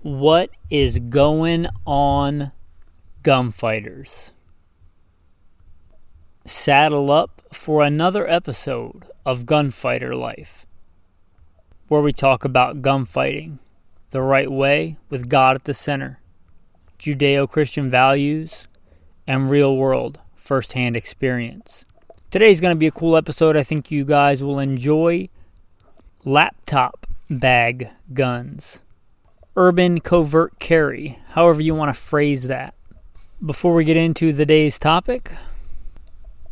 What is going on, gunfighters? Saddle up for another episode of Gunfighter Life, where we talk about gunfighting the right way with God at the center, Judeo-Christian values, and real-world first-hand experience. Today's going to be a cool episode. I think you guys will enjoy laptop bag guns. Urban covert carry, however you want to phrase that. Before we get into the day's topic,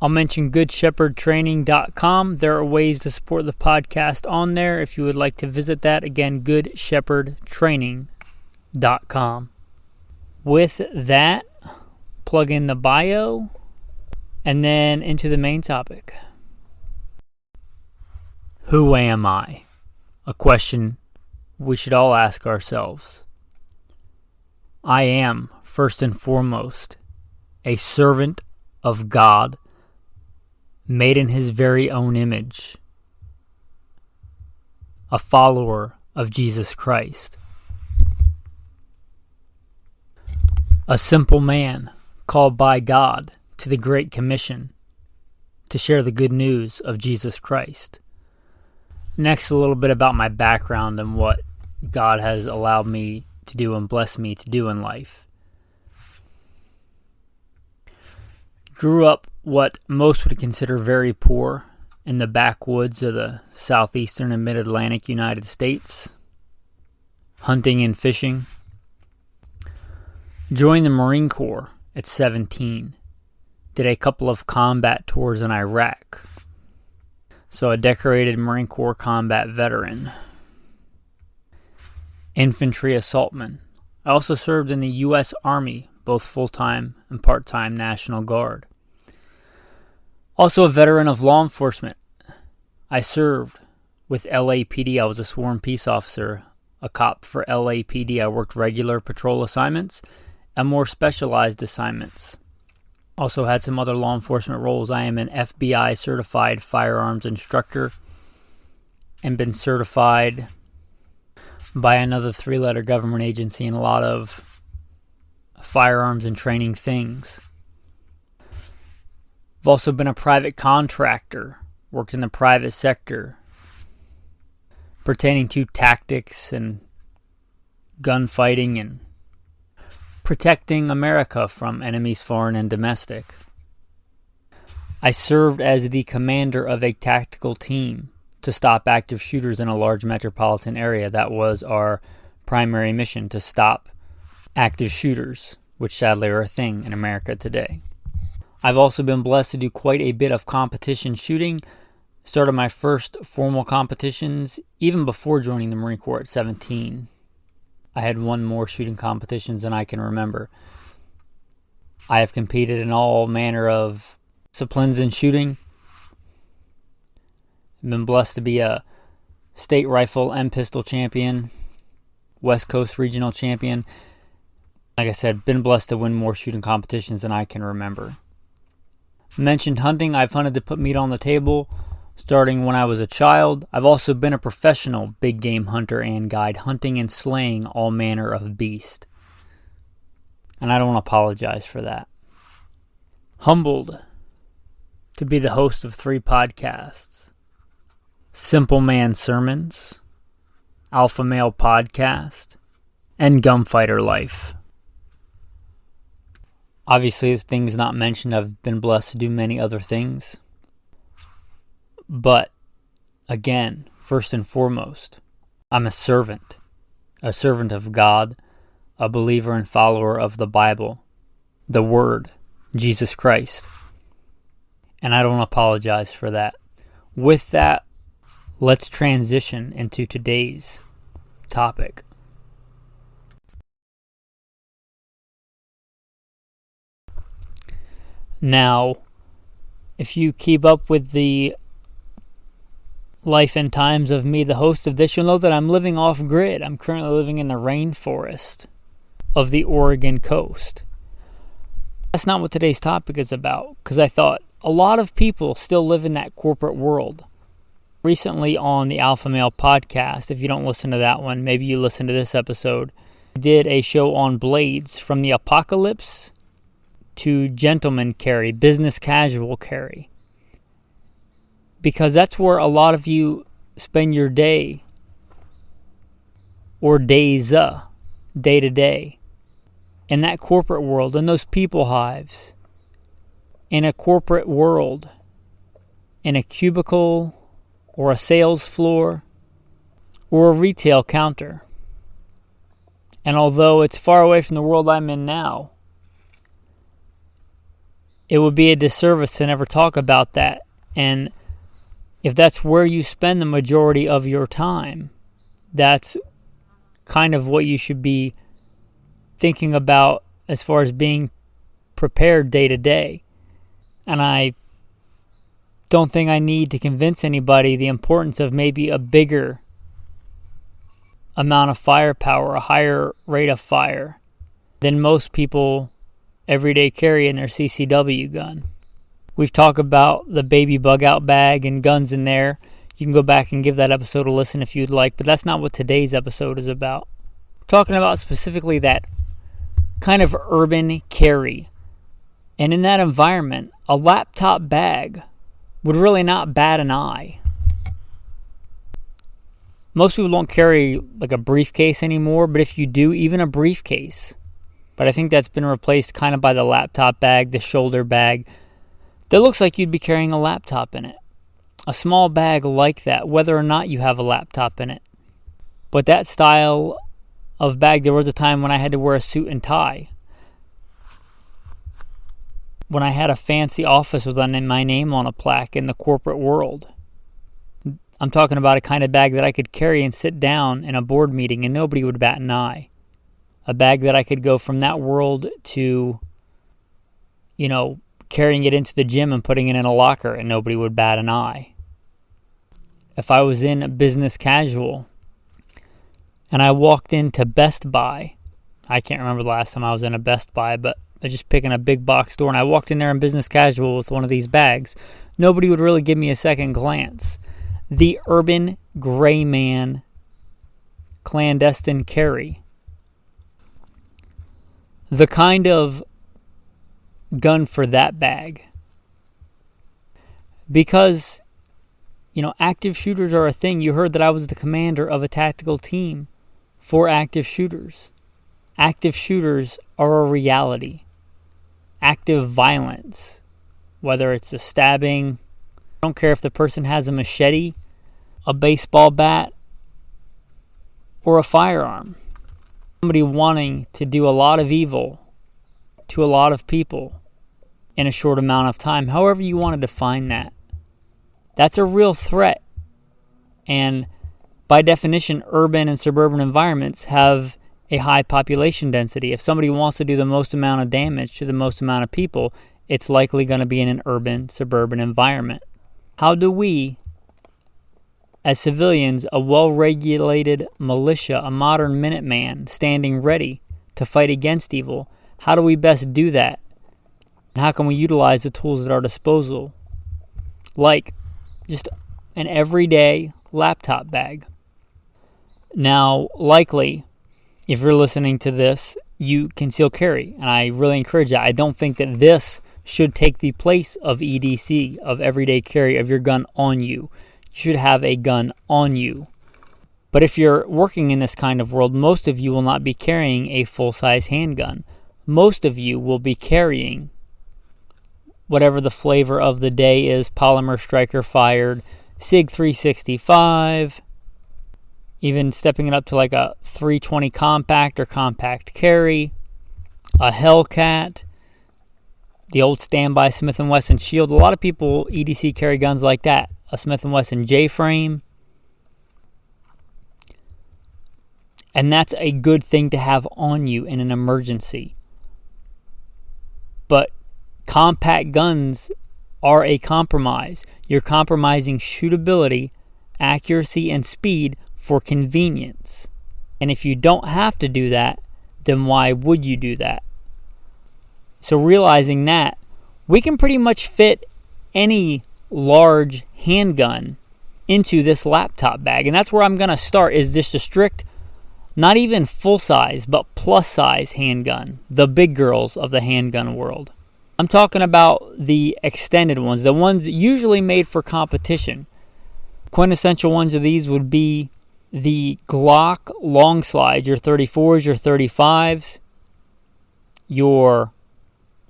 I'll mention goodshepherdtraining.com. There are ways to support the podcast on there if you would like to visit that. Again, goodshepherdtraining.com. With that, plug in the bio and then into the main topic. Who am I? A question we should all ask ourselves. I am, first and foremost, a servant of God, made in His very own image, a follower of Jesus Christ, a simple man called by God to the Great Commission to share the good news of Jesus Christ. Next, a little bit about my background and what God has allowed me to do and blessed me to do in life. Grew up what most would consider very poor in the backwoods of the southeastern and mid-Atlantic United States, hunting and fishing. Joined the Marine Corps at 17. Did a couple of combat tours in Iraq. So a decorated Marine Corps combat veteran. Infantry assaultman. I also served in the U.S. Army, both full-time and part-time National Guard. Also a veteran of law enforcement. I served with LAPD. I was a sworn peace officer, a cop for LAPD. I worked regular patrol assignments and more specialized assignments. Also had some other law enforcement roles. I am an FBI certified firearms instructor and been certified by another 3-letter government agency in a lot of firearms and training things. I've also been a private contractor, worked in the private sector pertaining to tactics and gunfighting and protecting America from enemies foreign and domestic. I served as the commander of a tactical team to stop active shooters in a large metropolitan area. That was our primary mission, to stop active shooters, which sadly are a thing in America today. I've also been blessed to do quite a bit of competition shooting. Started my first formal competitions even before joining the Marine Corps at 17. I had won more shooting competitions than I can remember. I have competed in all manner of disciplines in shooting. I've been blessed to be a state rifle and pistol champion, West Coast regional champion. Like I said, been blessed to win more shooting competitions than I can remember. Mentioned hunting. I've hunted to put meat on the table starting when I was a child. I've also been a professional big game hunter and guide, hunting and slaying all manner of beast. And I don't apologize for that. Humbled to be the host of 3 podcasts. Simple Man Sermons, Alpha Male Podcast, and Gunfighter Life. Obviously, as things not mentioned, I've been blessed to do many other things. But, again, first and foremost, I'm a servant of God, a believer and follower of the Bible, the Word, Jesus Christ. And I don't apologize for that. With that, let's transition into today's topic. Now, if you keep up with the life and times of me, the host of this, you'll know that I'm living off grid. I'm currently living in the rainforest of the Oregon coast. That's not what today's topic is about, because I thought a lot of people still live in that corporate world. Recently on the Alpha Male podcast, if you don't listen to that one, maybe you listen to this episode, I did a show on blades, from the apocalypse to gentleman carry, business casual carry. Because that's where a lot of you spend your day, or days, day to day, in that corporate world, in those people hives, in a corporate world, in a cubicle, or a sales floor, or a retail counter. And although it's far away from the world I'm in now, it would be a disservice to never talk about that. And if that's where you spend the majority of your time, that's kind of what you should be thinking about as far as being prepared day to day. And I don't think I need to convince anybody the importance of maybe a bigger amount of firepower, a higher rate of fire than most people every day carry in their CCW gun. We've talked about the baby bug out bag and guns in there. You can go back and give that episode a listen if you'd like, but that's not what today's episode is about. We're talking about specifically that kind of urban carry. And in that environment, a laptop bag would really not bat an eye. Most people don't carry like a briefcase anymore, but if you do, even a briefcase. But I think that's been replaced kind of by the laptop bag, the shoulder bag, that looks like you'd be carrying a laptop in it. A small bag like that, whether or not you have a laptop in it. But that style of bag, there was a time when I had to wear a suit and tie. When I had a fancy office with my name on a plaque in the corporate world. I'm talking about a kind of bag that I could carry and sit down in a board meeting and nobody would bat an eye. A bag that I could go from that world to, carrying it into the gym and putting it in a locker and nobody would bat an eye. If I was in business casual and I walked into Best Buy, I can't remember the last time I was in a Best Buy, but I just picking a big box store and I walked in there in business casual with one of these bags, nobody would really give me a second glance. The urban gray man clandestine carry. The kind of gun for that bag. Because, active shooters are a thing. You heard that I was the commander of a tactical team for active shooters. Active shooters are a reality. Active violence, whether it's a stabbing, I don't care if the person has a machete, a baseball bat, or a firearm. Somebody wanting to do a lot of evil to a lot of people in a short amount of time, however you want to define that. That's a real threat. And by definition, urban and suburban environments have a high population density. If somebody wants to do the most amount of damage to the most amount of people, it's likely going to be in an urban, suburban environment. How do we, as civilians, a well-regulated militia, a modern Minuteman, standing ready to fight against evil, how do we best do that? And how can we utilize the tools at our disposal? Like just an everyday laptop bag. Now, likely, if you're listening to this, you conceal carry. And I really encourage that. I don't think that this should take the place of EDC, of everyday carry, of your gun on you. You should have a gun on you. But if you're working in this kind of world, most of you will not be carrying a full-size handgun. Most of you will be carrying whatever the flavor of the day is, polymer striker fired, SIG 365, even stepping it up to like a 320 compact or compact carry, a Hellcat, the old standby Smith & Wesson Shield. A lot of people EDC carry guns like that, a Smith & Wesson J-frame. And that's a good thing to have on you in an emergency. But compact guns are a compromise. You're compromising shootability, accuracy, and speed for convenience. And if you don't have to do that, then why would you do that? So realizing that, we can pretty much fit any large handgun into this laptop bag. And that's where I'm going to start, is just a strict Not even full size, but plus size handgun. The big girls of the handgun world. I'm talking about the extended ones, the ones usually made for competition. Quintessential ones of these would be the Glock long slides, your 34s, your 35s, your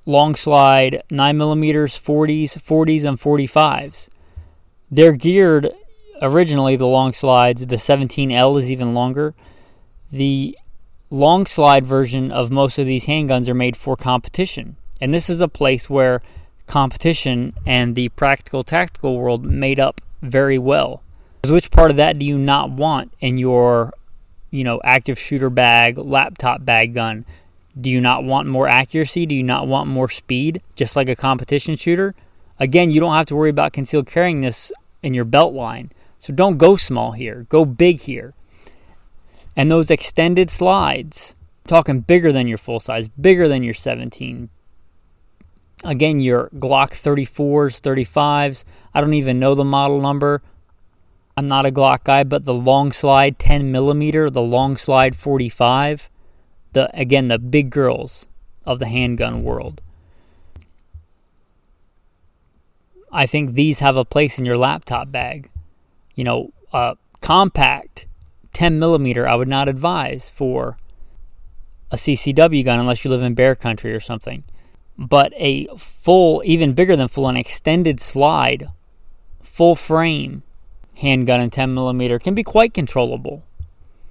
long slide 9mm, 40s, and 45s. They're geared, originally the long slides, the 17L is even longer. The long slide version of most of these handguns are made for competition. And this is a place where competition and the practical tactical world made up very well. Which part of that do you not want in your, active shooter bag, laptop bag gun? Do you not want more accuracy? Do you not want more speed, just like a competition shooter? Again, you don't have to worry about concealed carrying this in your belt line. So don't go small here. Go big here. And those extended slides, talking bigger than your full size, bigger than your 17. Again, your Glock 34s, 35s. I don't even know the model number. I'm not a Glock guy, but the long slide 10mm, the long slide 45. The big girls of the handgun world. I think these have a place in your laptop bag. Compact 10mm I would not advise for a CCW gun unless you live in bear country or something. But a full, even bigger than full, an extended slide, full frame handgun in 10mm can be quite controllable.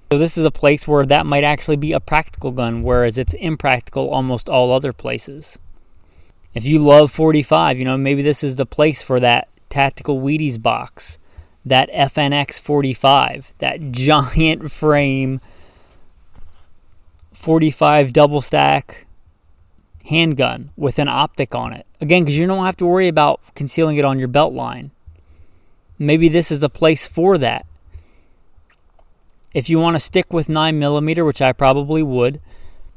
So this is a place where that might actually be a practical gun, whereas it's impractical almost all other places. If you love 45, maybe this is the place for that tactical Wheaties box, that FNX 45, that giant frame 45 double stack handgun with an optic on it. Again, because you don't have to worry about concealing it on your belt line. Maybe this is a place for that. If you want to stick with 9mm, which I probably would,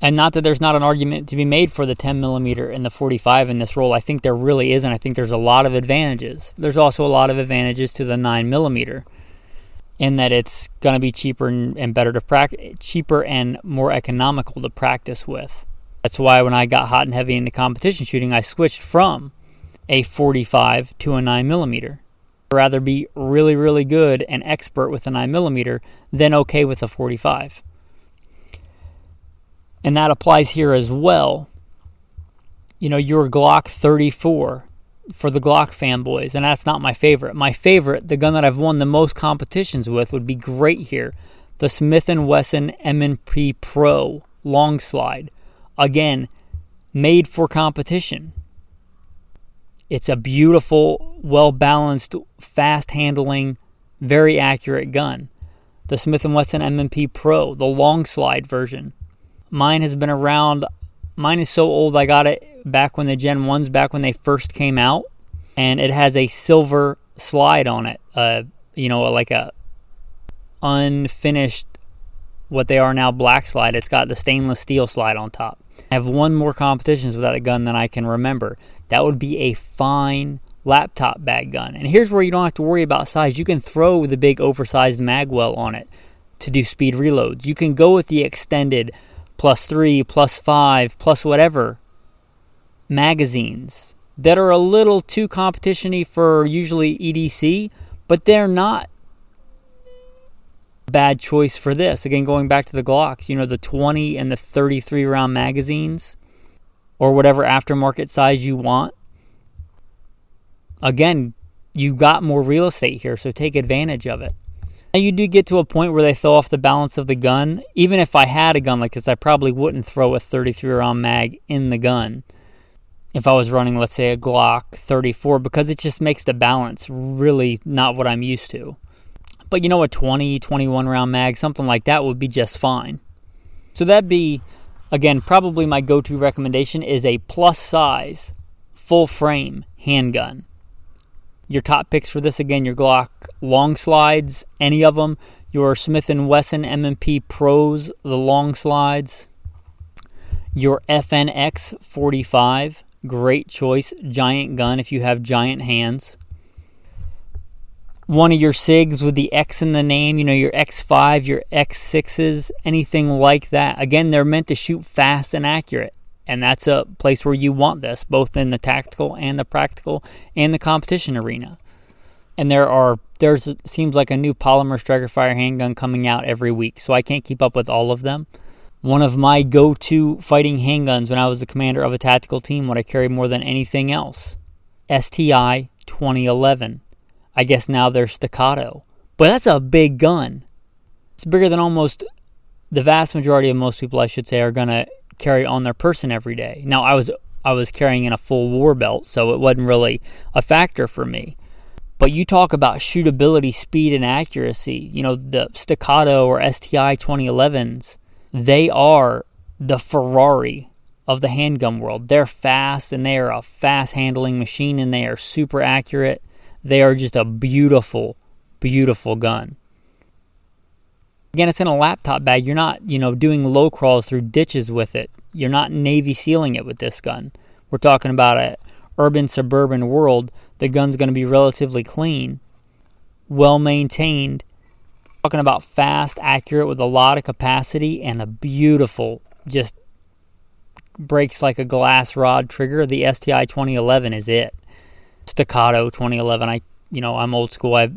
and not that there's not an argument to be made for the 10mm and the 45 in this role, I think there really is, and I think there's a lot of advantages. There's also a lot of advantages to the 9mm in that it's going to be cheaper and better to practice, cheaper and more economical to practice with. That's why when I got hot and heavy into competition shooting, I switched from a 45 to a 9mm. I'd rather be really, really good and expert with a 9mm than okay with a 45. And that applies here as well. Your Glock 34 for the Glock fanboys, and that's not my favorite. My favorite, the gun that I've won the most competitions with, would be great here. The Smith & Wesson M&P Pro long slide. Again, made for competition. It's a beautiful, well-balanced, fast-handling, very accurate gun. The Smith & Wesson M&P Pro, the long slide version. Mine has been around. Mine is so old, I got it back when the Gen 1s, back when they first came out. And it has a silver slide on it. Like a unfinished, what they are now, black slide. It's got the stainless steel slide on top. I have won more competitions with that gun than I can remember. That would be a fine laptop bag gun. And here's where you don't have to worry about size. You can throw the big oversized magwell on it to do speed reloads. You can go with the extended +3, +5, plus whatever magazines that are a little too competition-y for usually EDC, but they're not a bad choice for this. Again, going back to the Glocks, the 20 and the 33 round magazines or whatever aftermarket size you want. Again, you got more real estate here, so take advantage of it. Now, you do get to a point where they throw off the balance of the gun. Even if I had a gun like this, I probably wouldn't throw a 33 round mag in the gun if I was running, let's say, a Glock 34, because it just makes the balance really not what I'm used to. But a 20, 21 round mag, something like that would be just fine. So that'd be, again, probably my go-to recommendation is a plus size, full frame handgun. Your top picks for this, again, your Glock long slides, any of them. Your Smith & Wesson M&P Pros, the long slides. Your FNX 45, great choice, giant gun if you have giant hands. one of your SIGs with the X in the name, your X5, your X6s, anything like that. Again, they're meant to shoot fast and accurate. And that's a place where you want this, both in the tactical and the practical and the competition arena. And there's seems like a new polymer striker fire handgun coming out every week, so I can't keep up with all of them. One of my go-to fighting handguns when I was the commander of a tactical team, what I carried more than anything else, STI 2011. I guess now they're Staccato. But that's a big gun. It's bigger than almost the vast majority of most people, I should say, are going to carry on their person every day. Now, I was carrying in a full war belt, so it wasn't really a factor for me. But you talk about shootability, speed, and accuracy. The Staccato or STI 2011s, they are the Ferrari of the handgun world. They're fast, and they are a fast-handling machine, and they are super accurate. They are just a beautiful, beautiful gun. Again, it's in a laptop bag. You're not, doing low crawls through ditches with it. You're not Navy SEAling it with this gun. We're talking about an urban, suburban world. The gun's going to be relatively clean, well-maintained. Talking about fast, accurate, with a lot of capacity, and a beautiful, just breaks like a glass rod trigger. The STI 2011 is it. Staccato 2011. I'm old school.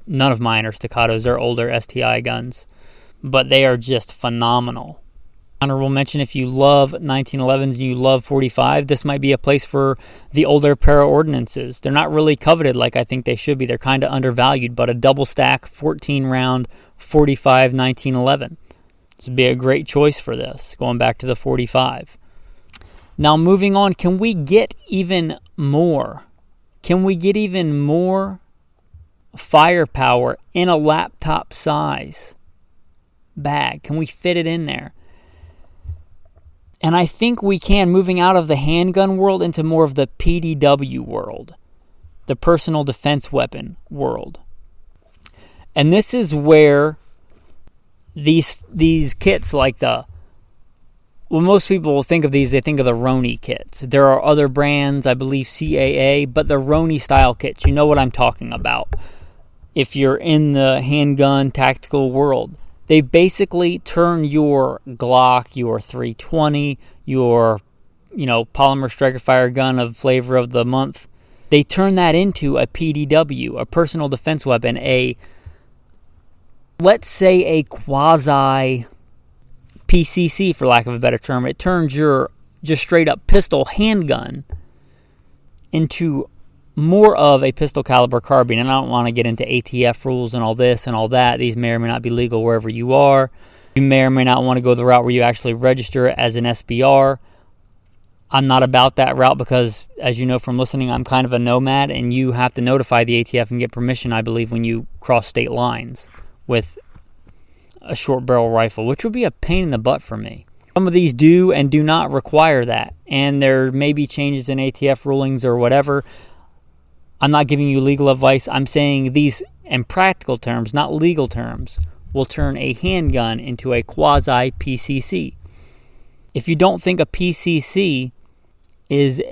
None of mine are Staccatos. They're older STI guns, but they are just phenomenal. Honorable mention: if you love 1911s and you love 45, this might be a place for the older para ordinances. They're not really coveted like I think they should be. They're kind of undervalued, but a double stack 14 round 45 1911. This would be a great choice for this, going back to the 45. Now moving on, can we get even more? Can we get even more firepower in a laptop size bag? Can we fit it in there? And I think we can, moving out of the handgun world into more of the PDW world, the personal defense weapon world. And this is where these kits like when most people will think of these, they think of the Roni kits. There are other brands, I believe CAA, but the Roni style kits, you know what I'm talking about. If you're in the handgun tactical world, they basically turn your Glock, your 320, your, polymer striker fire gun of flavor of the month. They turn that into a PDW, a personal defense weapon, let's say a quasi PCC, for lack of a better term. It turns your just straight up pistol handgun into more of a pistol caliber carbine. And I don't want to get into ATF rules and all this and all that. These may or may not be legal wherever you are. You may or may not want to go the route where you actually register it as an SBR. I'm not about that route because, as you know from listening, I'm kind of a nomad, and you have to notify the ATF and get permission, I believe, when you cross state lines with a short barrel rifle, which would be a pain in the butt for me. Some of these do and do not require that, and there may be changes in ATF rulings or whatever. I'm not giving you legal advice. I'm saying these, in practical terms, not legal terms, will turn a handgun into a quasi PCC. If you don't think a PCC is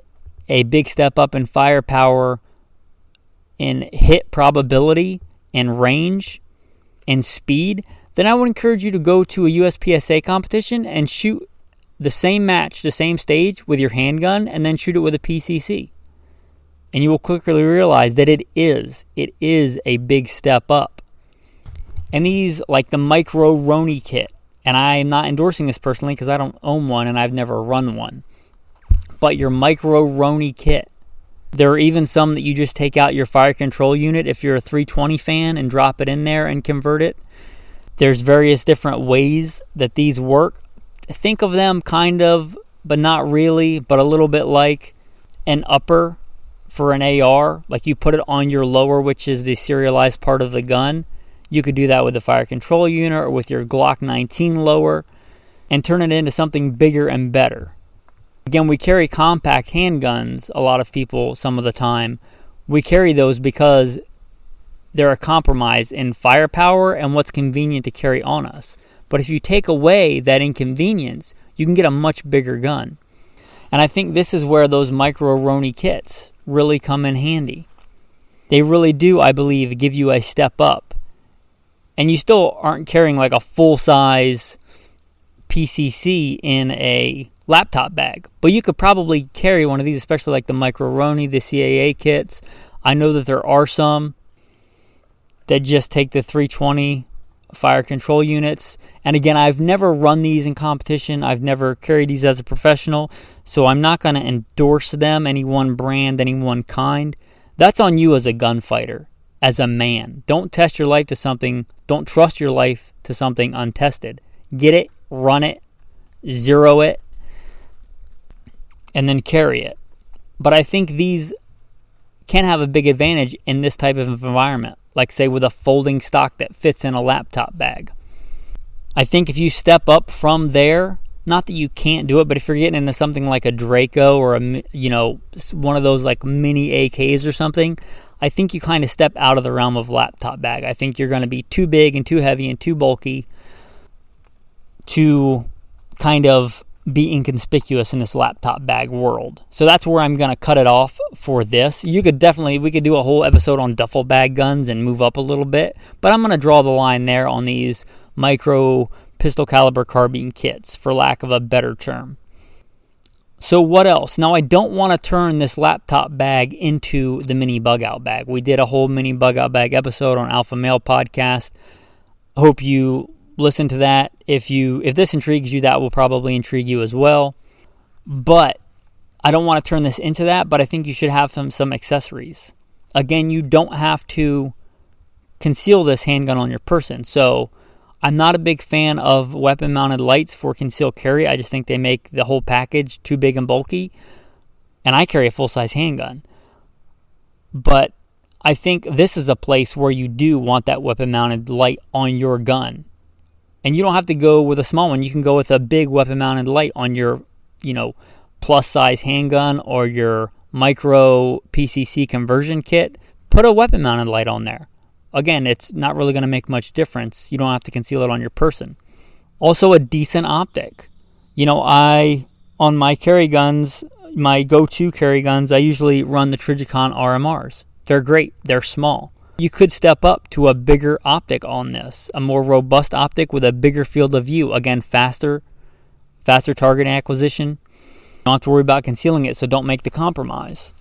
a big step up in firepower, in hit probability, and range, and speed, then I would encourage you to go to a USPSA competition and shoot the same match, the same stage with your handgun, and then shoot it with a PCC. And you will quickly realize that it is a big step up. And these, like the Micro Roni kit, and I'm not endorsing this personally because I don't own one and I've never run one, but your Micro Roni kit, there are even some that you just take out your fire control unit if you're a 320 fan and drop it in there and convert it. There's various different ways that these work. Think of them kind of, but not really, but a little bit like an upper for an AR. Like you put it on your lower, which is the serialized part of the gun. You could do that with the fire control unit or with your Glock 19 lower and turn it into something bigger and better. Again, we carry compact handguns, a lot of people, some of the time. We carry those because they're a compromise in firepower and what's convenient to carry on us. But if you take away that inconvenience, you can get a much bigger gun. And I think this is where those Micro Roni kits really come in handy. They really do, I believe, give you a step up. And you still aren't carrying like a full-size PCC in a laptop bag. But you could probably carry one of these, especially like the Micro Roni, the CAA kits. I know that there are some that just take the 320 fire control units. And again, I've never run these in competition. I've never carried these as a professional. So I'm not going to endorse them, any one brand, any one kind. That's on you as a gunfighter, as a man. Don't test your life to something. Don't trust your life to something untested. Get it, run it, zero it, and then carry it. But I think these can have a big advantage in this type of environment, like say with a folding stock that fits in a laptop bag. I think if you step up from there, not that you can't do it, but if you're getting into something like a Draco or one of those like mini AKs or something, I think you kind of step out of the realm of laptop bag. I think you're going to be too big and too heavy and too bulky to kind of be inconspicuous in this laptop bag world. So that's where I'm going to cut it off for this. We could do a whole episode on duffel bag guns and move up a little bit, but I'm going to draw the line there on these micro pistol caliber carbine kits, for lack of a better term. So what else? Now, I don't want to turn this laptop bag into the mini bug out bag. We did a whole mini bug out bag episode on Alpha Male Podcast. Hope you listen to that. If this intrigues you, that will probably intrigue you as well. But I don't want to turn this into that, but I think you should have some accessories. Again, you don't have to conceal this handgun on your person. So I'm not a big fan of weapon-mounted lights for concealed carry. I just think they make the whole package too big and bulky. And I carry a full-size handgun. But I think this is a place where you do want that weapon-mounted light on your gun. And you don't have to go with a small one. You can go with a big weapon-mounted light on your, plus-size handgun or your micro PCC conversion kit. Put a weapon-mounted light on there. Again, it's not really going to make much difference. You don't have to conceal it on your person. Also, a decent optic. On my carry guns, my go-to carry guns, I usually run the Trijicon RMRs. They're great. They're small. You could step up to a bigger optic on this, a more robust optic with a bigger field of view. Again, faster target acquisition. You don't have to worry about concealing it, so don't make the compromise.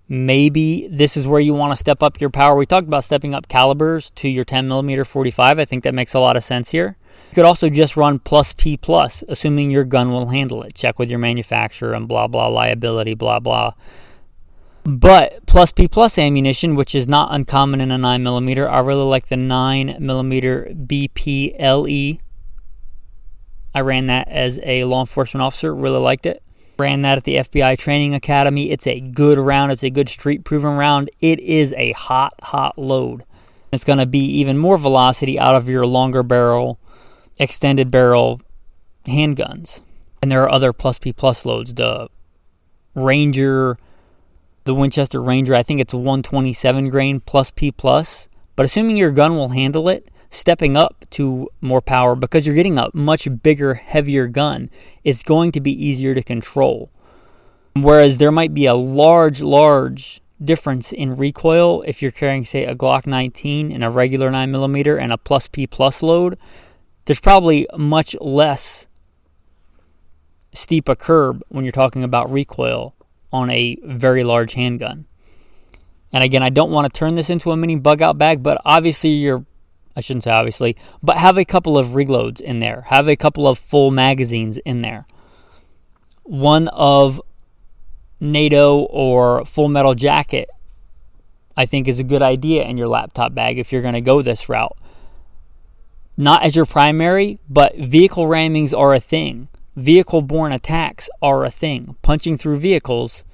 Maybe this is where you want to step up your power. We talked about stepping up calibers to your 10mm 45. I think that makes a lot of sense here. You could also just run plus P+, assuming your gun will handle it. Check with your manufacturer and blah, blah, liability, blah, blah. But plus P+ ammunition, which is not uncommon in a 9mm, I really like the 9mm BPLE. I ran that as a law enforcement officer, really liked it. Ran that at the FBI Training Academy. It's a good round. It's a good street-proven round. It is a hot load. It's going to be even more velocity out of your longer barrel, extended barrel handguns. And there are other plus P+ loads. The Ranger, the Winchester Ranger, I think it's 127 grain plus P+. But assuming your gun will handle it, stepping up to more power, because you're getting a much bigger, heavier gun, it's going to be easier to control. Whereas there might be a large difference in recoil if you're carrying, say, a Glock 19 and a regular 9mm and a plus P+ load. There's probably much less steep a curb when you're talking about recoil on a very large handgun. And again, I don't want to turn this into a mini bug out bag, but obviously I shouldn't say obviously, but have a couple of reloads in there. Have a couple of full magazines in there. One of NATO or Full Metal Jacket, I think, is a good idea in your laptop bag if you're going to go this route. Not as your primary, but vehicle rammings are a thing. Vehicle-borne attacks are a thing. Punching through vehicles,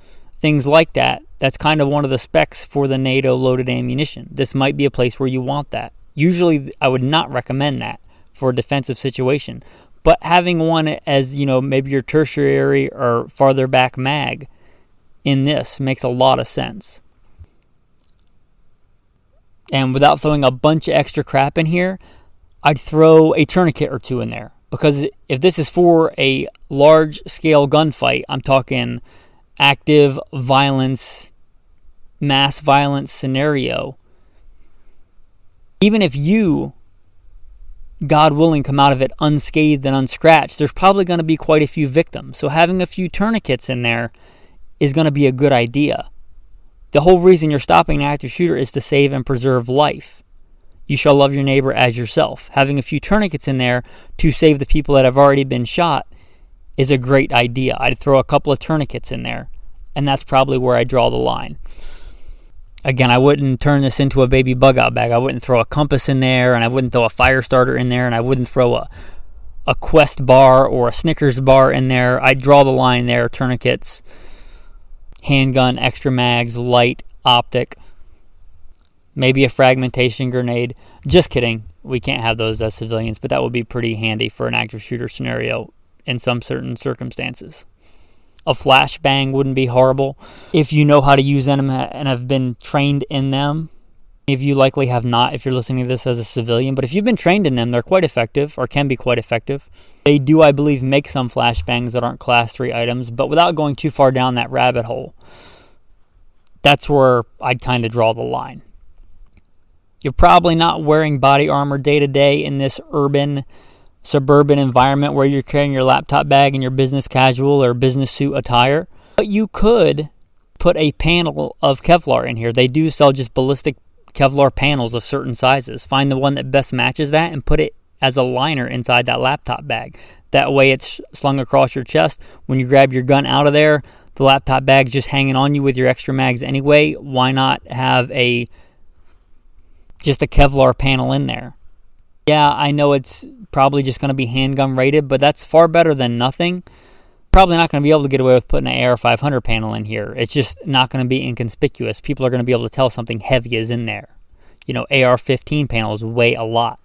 things like that, that's kind of one of the specs for the NATO loaded ammunition. This might be a place where you want that. Usually, I would not recommend that for a defensive situation. But having one as, maybe your tertiary or farther back mag in this makes a lot of sense. And without throwing a bunch of extra crap in here, I'd throw a tourniquet or two in there. Because if this is for a large-scale gunfight, I'm talking active violence, mass violence scenario, even if you, God willing, come out of it unscathed and unscratched, there's probably going to be quite a few victims. So having a few tourniquets in there is going to be a good idea. The whole reason you're stopping an active shooter is to save and preserve life. You shall love your neighbor as yourself. Having a few tourniquets in there to save the people that have already been shot is a great idea. I'd throw a couple of tourniquets in there, and that's probably where I draw the line. Again, I wouldn't turn this into a baby bug-out bag. I wouldn't throw a compass in there, and I wouldn't throw a fire starter in there, and I wouldn't throw a Quest bar or a Snickers bar in there. I'd draw the line there, tourniquets, handgun, extra mags, light, optic, maybe a fragmentation grenade. Just kidding. We can't have those as civilians, but that would be pretty handy for an active shooter scenario in some certain circumstances. A flashbang wouldn't be horrible if you know how to use them and have been trained in them. If you likely have not, if you're listening to this as a civilian, but if you've been trained in them, they're quite effective, or can be quite effective. They do, I believe, make some flashbangs that aren't class 3 items, but without going too far down that rabbit hole, that's where I'd kind of draw the line. You're probably not wearing body armor day to day in this urban, suburban environment where you're carrying your laptop bag and your business casual or business suit attire. But you could put a panel of Kevlar in here. They do sell just ballistic Kevlar panels of certain sizes. Find the one that best matches that and put it as a liner inside that laptop bag. That way it's slung across your chest. When you grab your gun out of there, the laptop bag's just hanging on you with your extra mags anyway. Why not have just a Kevlar panel in there? Yeah, I know it's probably just going to be handgun rated, but that's far better than nothing. Probably not going to be able to get away with putting an AR-500 panel in here. It's just not going to be inconspicuous. People are going to be able to tell something heavy is in there. AR-15 panels weigh a lot.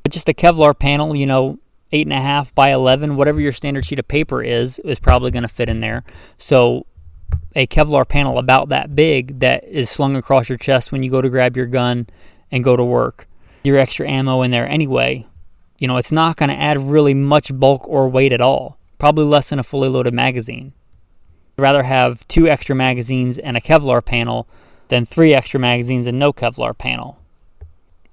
But just a Kevlar panel, 8.5 by 11, whatever your standard sheet of paper is probably going to fit in there. So a Kevlar panel about that big that is slung across your chest when you go to grab your gun and go to work. Your extra ammo in there anyway. It's not going to add really much bulk or weight at all. Probably less than a fully loaded magazine. I'd rather have 2 extra magazines and a Kevlar panel than 3 extra magazines and no Kevlar panel.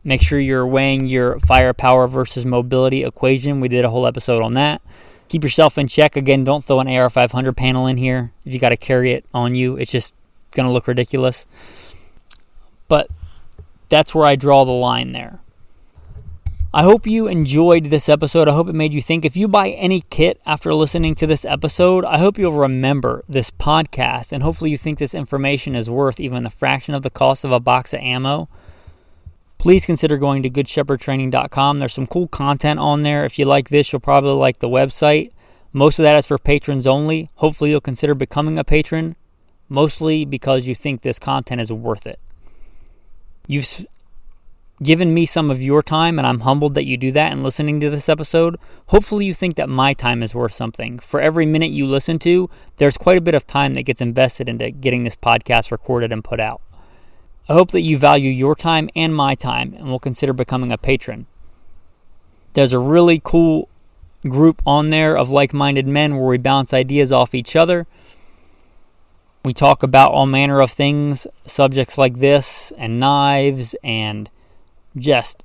Make sure you're weighing your firepower versus mobility equation. We did a whole episode on that. Keep yourself in check. Again, don't throw an AR-500 panel in here. If you got to carry it on you, it's just going to look ridiculous. But that's where I draw the line there. I hope you enjoyed this episode. I hope it made you think. If you buy any kit after listening to this episode, I hope you'll remember this podcast, and hopefully you think this information is worth even a fraction of the cost of a box of ammo. Please consider going to goodshepherdtraining.com. There's some cool content on there. If you like this, you'll probably like the website. Most of that is for patrons only. Hopefully you'll consider becoming a patron, mostly because you think this content is worth it. You've given me some of your time, and I'm humbled that you do that in listening to this episode. Hopefully you think that my time is worth something. For every minute you listen to, there's quite a bit of time that gets invested into getting this podcast recorded and put out. I hope that you value your time and my time and will consider becoming a patron. There's a really cool group on there of like-minded men where we bounce ideas off each other. We talk about all manner of things, subjects like this, and knives, and just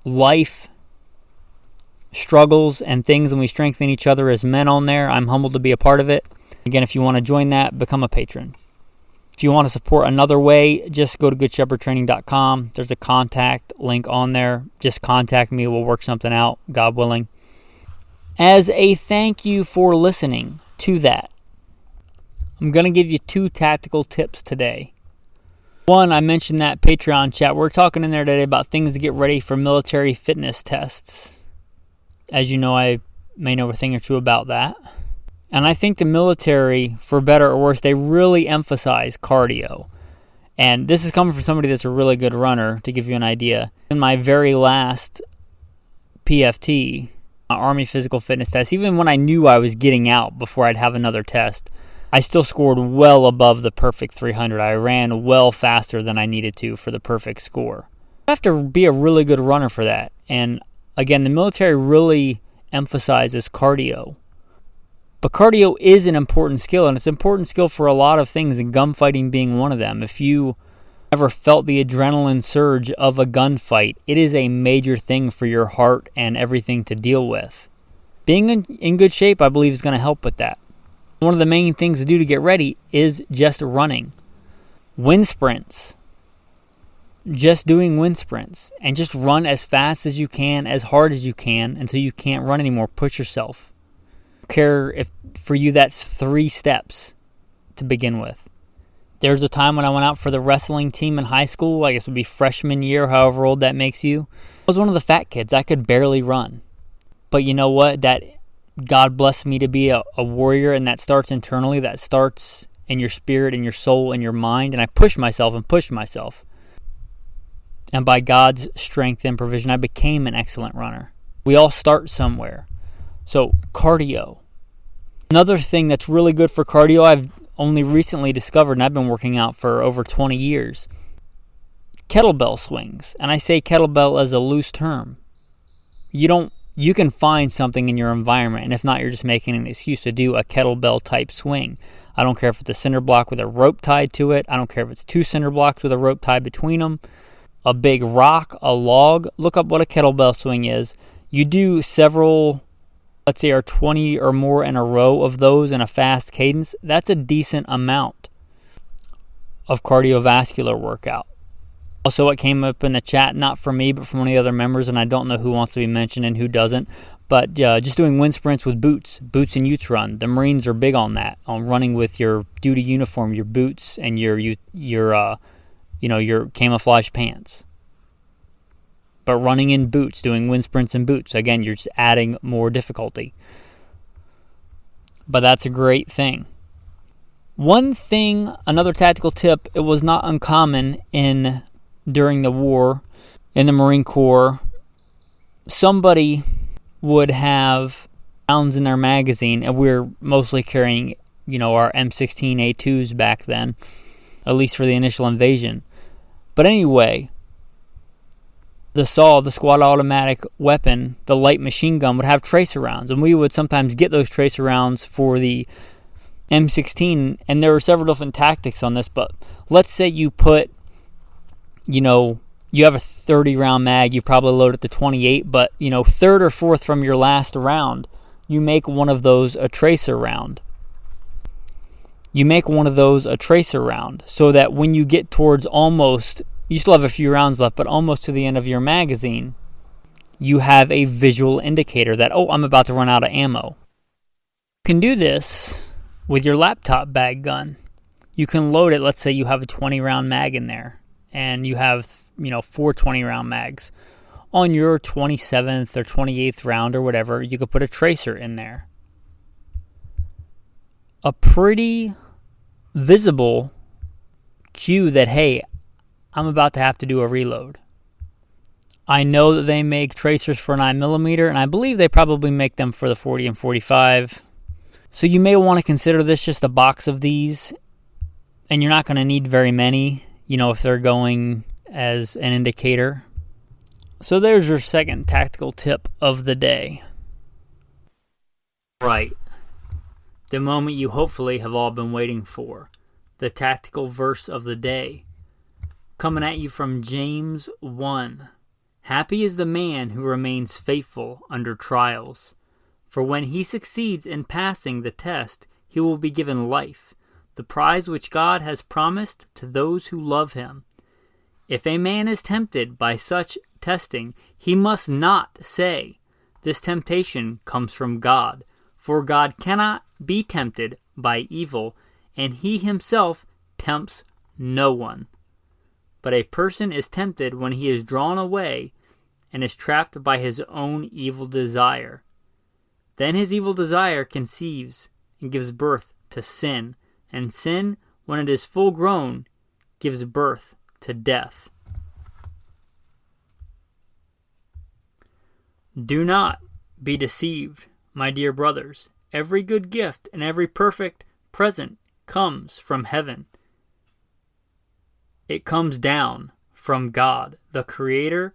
life struggles and things, and we strengthen each other as men on there. I'm humbled to be a part of it. Again, if you want to join that, become a patron. If you want to support another way, just go to goodshepherdtraining.com. There's a contact link on there. Just contact me. We'll work something out, God willing. As a thank you for listening to that, I'm going to give you 2 tactical tips today. One, I mentioned that Patreon chat. We're talking in there today about things to get ready for military fitness tests. As you know, I may know a thing or two about that. And I think the military, for better or worse, they really emphasize cardio. And this is coming from somebody that's a really good runner, to give you an idea. In my very last PFT, my Army Physical Fitness test, even when I knew I was getting out before I'd have another test, I still scored well above the perfect 300. I ran well faster than I needed to for the perfect score. You have to be a really good runner for that. And again, the military really emphasizes cardio. But cardio is an important skill, and it's an important skill for a lot of things, and gunfighting being one of them. If you ever felt the adrenaline surge of a gunfight, it is a major thing for your heart and everything to deal with. Being in good shape, I believe, is going to help with that. One of the main things to do to get ready is just running. Wind sprints. Just doing wind sprints. And just run as fast as you can, as hard as you can, until you can't run anymore. Push yourself. I don't care if for you that's 3 steps to begin with. There was a time when I went out for the wrestling team in high school. I guess it would be freshman year, however old that makes you. I was one of the fat kids. I could barely run. But you know what? That God blessed me to be a warrior, and that starts internally. That starts in your spirit, in your soul, in your mind. And I pushed myself and pushed myself. And by God's strength and provision, I became an excellent runner. We all start somewhere. So, cardio. Another thing that's really good for cardio, I've only recently discovered, and I've been working out for over 20 years. Kettlebell swings. And I say kettlebell as a loose term. You can find something in your environment, and if not, you're just making an excuse to do a kettlebell type swing. I don't care if it's a cinder block with a rope tied to it. I don't care if it's 2 cinder blocks with a rope tied between them. A big rock, a log. Look up what a kettlebell swing is. You do several, let's say, 20 or more in a row of those in a fast cadence. That's a decent amount of cardiovascular workout. Also, what came up in the chat, not from me, but from one of the other members, and I don't know who wants to be mentioned and who doesn't, but just doing wind sprints with boots and utes run. The Marines are big on that, on running with your duty uniform, your boots, and your camouflage pants. But running in boots, doing wind sprints in boots, again, you're just adding more difficulty. But that's a great thing. One thing, another tactical tip, it was not uncommon during the war, in the Marine Corps, somebody would have rounds in their magazine, and we're mostly carrying, our M16A2s back then, at least for the initial invasion. But anyway, the SAW, the squad automatic weapon, the light machine gun, would have tracer rounds, and we would sometimes get those tracer rounds for the M16, and there were several different tactics on this, but let's say you put, you have a 30 round mag, you probably load it to 28, but, third or fourth from your last round, you make one of those a tracer round. You make one of those a tracer round, so that when you get towards almost, you still have a few rounds left, but almost to the end of your magazine, you have a visual indicator that, I'm about to run out of ammo. You can do this with your laptop bag gun. You can load it, let's say you have a 20 round mag in there, and you have, 4 20 round mags. On your 27th or 28th round or whatever, you could put a tracer in there. A pretty visible cue that, hey, I'm about to have to do a reload. I know that they make tracers for 9mm, and I believe they probably make them for the 40 and 45. So you may want to consider this just a box of these, and you're not going to need very many, if they're going as an indicator. So there's your second tactical tip of the day. Right. The moment you hopefully have all been waiting for. The tactical verse of the day. Coming at you from James 1. Happy is the man who remains faithful under trials. For when he succeeds in passing the test, he will be given life, the prize which God has promised to those who love him. If a man is tempted by such testing, he must not say, "This temptation comes from God," for God cannot be tempted by evil, and he himself tempts no one. But a person is tempted when he is drawn away and is trapped by his own evil desire. Then his evil desire conceives and gives birth to sin, and sin, when it is full grown, gives birth to death. Do not be deceived, my dear brothers. Every good gift and every perfect present comes from heaven. It comes down from God, the creator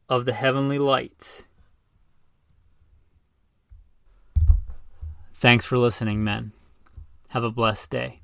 of the heavenly lights. Thanks for listening, men. Have a blessed day.